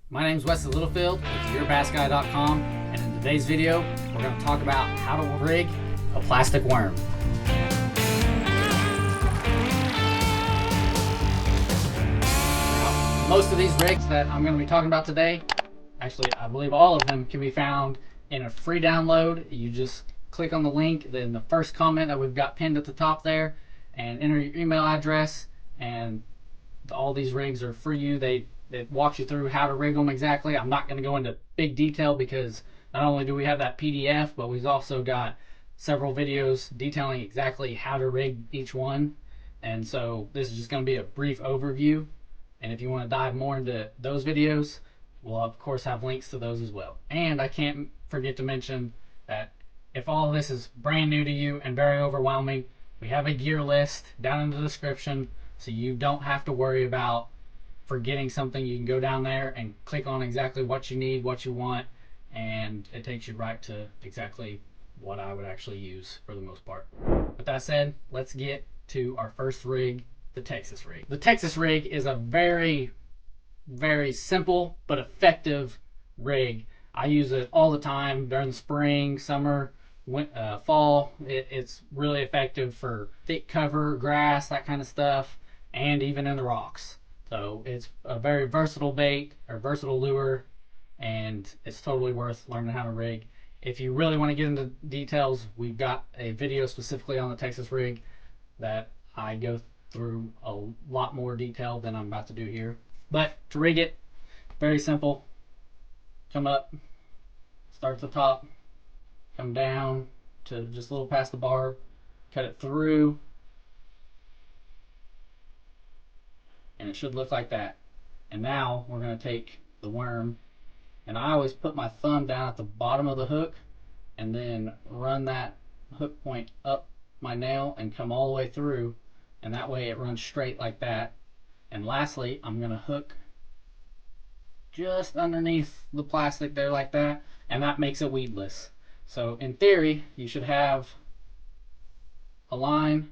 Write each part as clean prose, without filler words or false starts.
My name is Wesley Littlefield with YourBassGuy.com, and in today's video, we're going to talk about how to rig a plastic worm. Now, most of these rigs that I'm going to be talking about today, actually I believe all of them, can be found in a free download. You just click on the link in the first comment that we've got pinned at the top there and enter your email address, and all these rigs are for you. It walks you through how to rig them exactly. I'm not going to go into big detail because not only do we have that PDF, but we've also got several videos detailing exactly how to rig each one. And so this is just going to be a brief overview. And if you want to dive more into those videos, we'll of course have links to those as well. And I can't forget to mention that if all of this is brand new to you and very overwhelming, we have a gear list down in the description, so you don't have to worry about forgetting something. You can go down there and click on exactly what you need, what you want, and it takes you right to exactly what I would actually use for the most part. With that said, let's get to our first rig, the Texas rig. The Texas rig is a very, very simple but effective rig. I use it all the time during the spring, summer, fall. It's really effective for thick cover, grass, that kind of stuff, and even in the rocks. So it's a very versatile bait or versatile lure, and it's totally worth learning how to rig. If you really want to get into details, we've got a video specifically on the Texas rig that I go through a lot more detail than I'm about to do here. But to rig it, very simple. Come up, start at the top, come down to just a little past the barb, cut it through, and it should look like that. And now we're going to take the worm, and I always put my thumb down at the bottom of the hook and then run that hook point up my nail and come all the way through, and that way it runs straight like that. And lastly, I'm going to hook just underneath the plastic there like that, and that makes it weedless. So in theory, you should have a line,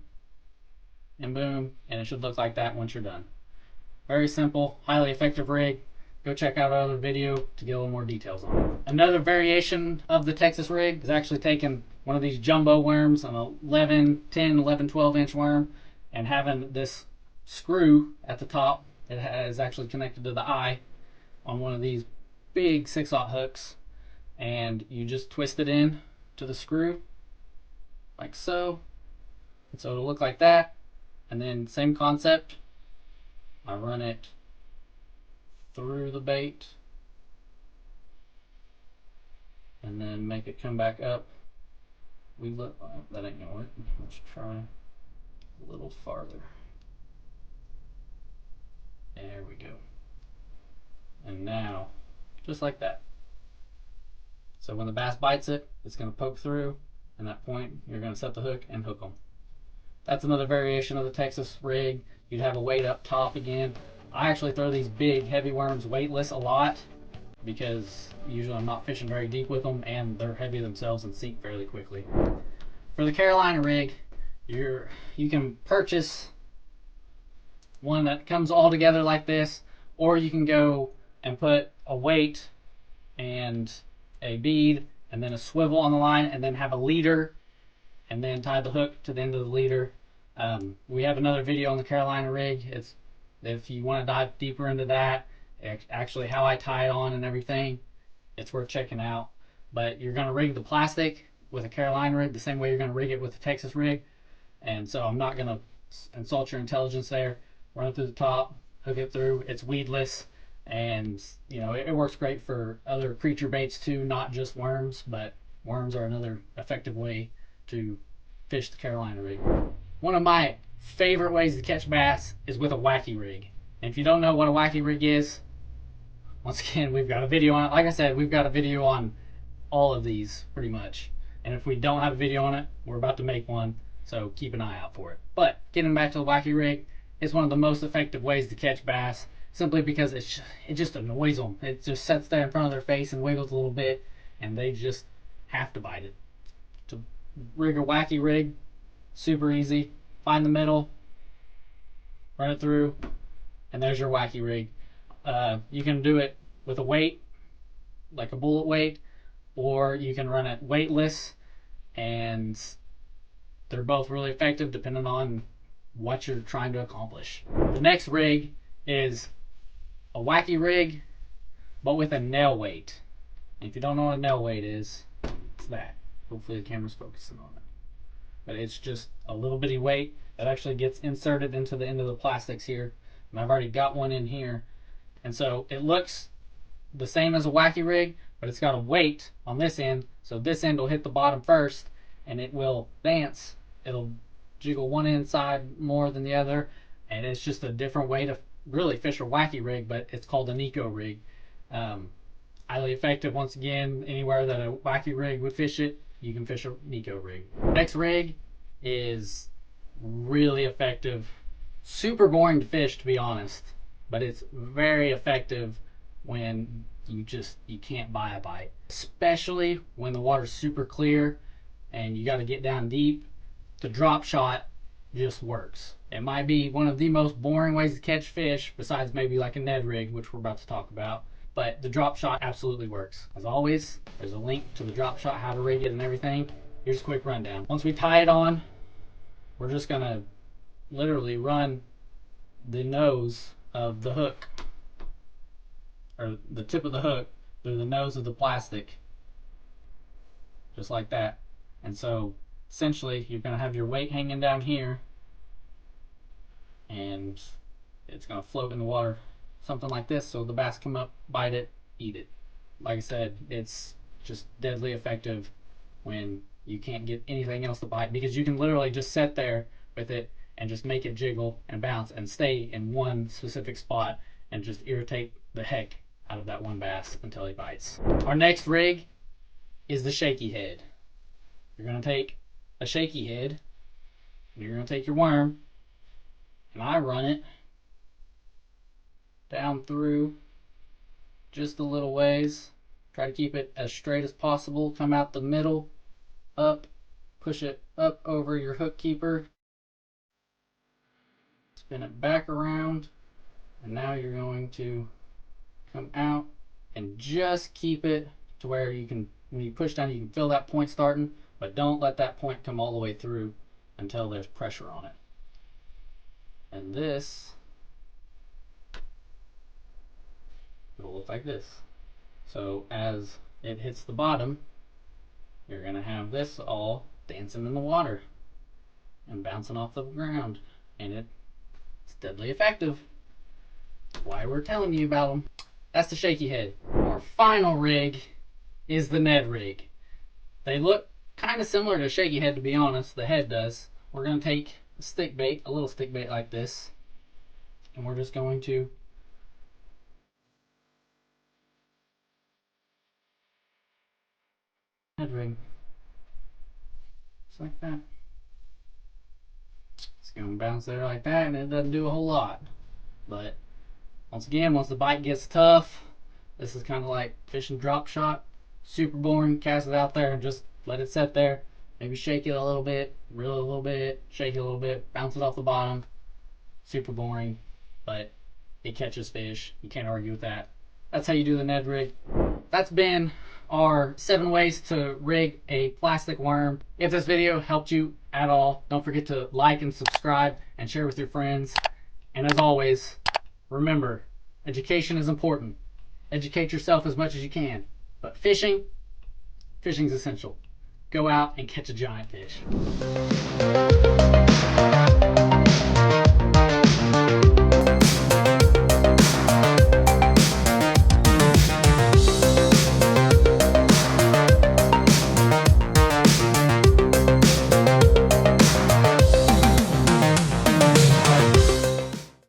and boom, and it should look like that once you're done. Very simple, highly effective rig. Go check out our other video to get a little more details on it. Another variation of the Texas rig is actually taking one of these jumbo worms, an 10, 11, 12 inch worm, and having this screw at the top. It is actually connected to the eye on one of these big 6/0 hooks, and you just twist it in to the screw like so, and so it'll look like that. And then same concept, I run it through the bait and then make it come back up. That ain't gonna work. Let's try a little farther. There we go. And now, just like that. So when the bass bites it, it's going to poke through, and at that point, you're going to set the hook and hook them. That's another variation of the Texas rig. You'd have a weight up top again. I actually throw these big, heavy worms weightless a lot because usually I'm not fishing very deep with them, and they're heavy themselves and sink fairly quickly. For the Carolina rig, you can purchase one that comes all together like this, or you can go and put a weight and a bead and then a swivel on the line, and then have a leader, and then tie the hook to the end of the leader. We have another video on the Carolina rig. If you want to dive deeper into that, actually how I tie it on and everything, it's worth checking out. But you're going to rig the plastic with a Carolina rig the same way you're going to rig it with the Texas rig, and so I'm not going to insult your intelligence there. Run it through the top, hook it through. It's weedless, and you know it works great for other creature baits too, not just worms, but worms are another effective way to fish the Carolina rig. One of my favorite ways to catch bass is with a Wacky Rig. And if you don't know what a Wacky Rig is, once again, we've got a video on it. Like I said, we've got a video on all of these pretty much. And if we don't have a video on it, we're about to make one, so keep an eye out for it. But getting back to the Wacky Rig, it's one of the most effective ways to catch bass, simply because it just annoys them. It just sits there in front of their face and wiggles a little bit, and they just have to bite it. To rig a Wacky Rig, super easy. Find the middle, run it through, and there's your Wacky Rig. You can do it with a weight, like a bullet weight, or you can run it weightless, and they're both really effective depending on what you're trying to accomplish. The next rig is a Wacky Rig, but with a nail weight. And if you don't know what a nail weight is, it's that. Hopefully the camera's focusing on it. But it's just a little bitty weight that actually gets inserted into the end of the plastics here. And I've already got one in here. And so it looks the same as a Wacky Rig, but it's got a weight on this end. So this end will hit the bottom first, and it will dance. It'll jiggle one end side more than the other. And it's just a different way to really fish a Wacky Rig, but it's called a Neko Rig. Highly effective. Once again, anywhere that a Wacky Rig would fish it, you can fish a Neko Rig. Next rig is really effective. Super boring to fish, to be honest, but it's very effective when you can't buy a bite, especially when the water's super clear and you got to get down deep. The drop shot just works. It might be one of the most boring ways to catch fish, besides maybe like a Ned Rig, which we're about to talk about. But the drop shot absolutely works. As always, there's a link to the drop shot, how to rig it and everything. Here's a quick rundown. Once we tie it on, we're just gonna literally run the nose of the hook, or the tip of the hook, through the nose of the plastic. Just like that. And so essentially you're gonna have your weight hanging down here, and it's gonna float in the water. Something like this, so the bass come up, bite it, eat it. Like I said, it's just deadly effective when you can't get anything else to bite, because you can literally just sit there with it and just make it jiggle and bounce and stay in one specific spot and just irritate the heck out of that one bass until he bites. Our next rig is the Shakey Head. You're gonna take a Shakey Head, and you're gonna take your worm, and I run it down through just a little ways. Try to keep it as straight as possible. Come out the middle, up, push it up over your hook keeper, spin it back around, and now you're going to come out and just keep it to where you can, when you push down, you can feel that point starting, but don't let that point come all the way through until there's pressure on it. And this will look like this. So as it hits the bottom, you're gonna have this all dancing in the water and bouncing off the ground, and it's deadly effective. Why we're telling you about them. That's the Shakey Head. Our final rig is the Ned Rig. They look kind of similar to Shakey Head, to be honest. The head does. We're gonna take a stick bait, a little stick bait like this, and we're just going to Ned Rig. Just like that. It's going to bounce there like that, and it doesn't do a whole lot. But once again, once the bite gets tough, this is kind of like fishing drop shot. Super boring. Cast it out there and just let it sit there. Maybe shake it a little bit, reel it a little bit, shake it a little bit, bounce it off the bottom. Super boring, but it catches fish. You can't argue with that. That's how you do the Ned Rig. That's been our 7 ways to rig a plastic worm. If this video helped you at all, don't forget to like and subscribe and share with your friends. And as always, remember, education is important. Educate yourself as much as you can. But fishing's essential. Go out and catch a giant fish.